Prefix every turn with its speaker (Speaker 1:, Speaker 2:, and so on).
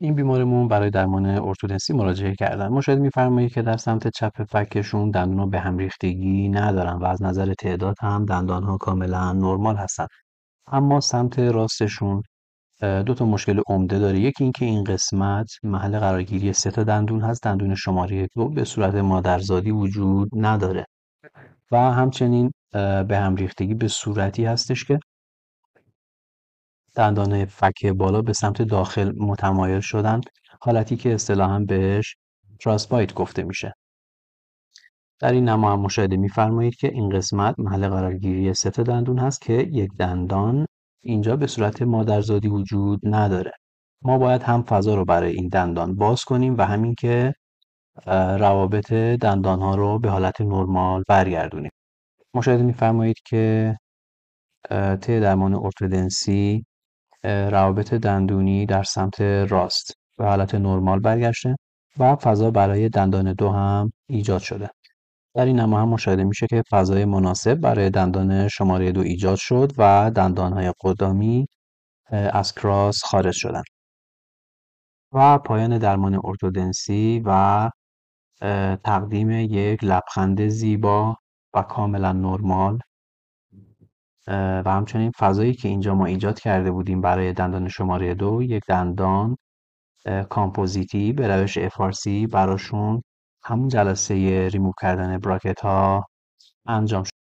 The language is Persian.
Speaker 1: این بیمارمون برای درمان ارتودنسی مراجعه کردن. مشاهده می‌فرمایید که در سمت چپ فکشون دندون‌ها به هم ریختگی ندارن و از نظر تعداد هم دندان‌ها کاملا نرمال هستن. اما سمت راستشون دو تا مشکل عمده داره. یکی اینکه این قسمت محل قرارگیری 3 تا دندون هست. دندون شماره 2 به صورت مادرزادی وجود نداره و همچنین به هم ریختگی به صورتی هستش که دندان فک بالا به سمت داخل متمایل شدن، حالتی که اصطلاحاً بهش تراسپایت گفته میشه. در این نما هم مشاهده می‌فرمایید که این قسمت محل قرارگیری 3 تا دندون هست که یک دندان اینجا به صورت مادرزادی وجود نداره. ما باید هم فضا رو برای این دندان باز کنیم و همین که روابط دندان‌ها رو به حالت نرمال برگردونیم. مشاهده می‌فرمایید که طی درمان ارتودنسی روابط دندونی در سمت راست به حالت نرمال برگشته و فضا برای دندان 2 هم ایجاد شده. در این نما هم مشاهده میشه که فضای مناسب برای دندان شماره 2 ایجاد شد و دندان‌های قدامی از کراس خارج شدن. و پایان درمان ارتودنسی و تقدیم یک لبخند زیبا و کاملا نرمال و همچنین فضایی که اینجا ما ایجاد کرده بودیم برای دندان شماره 2 یک دندان کامپوزیتی به روش FRC براشون همون جلسه ریموو کردن براکت ها انجام شد.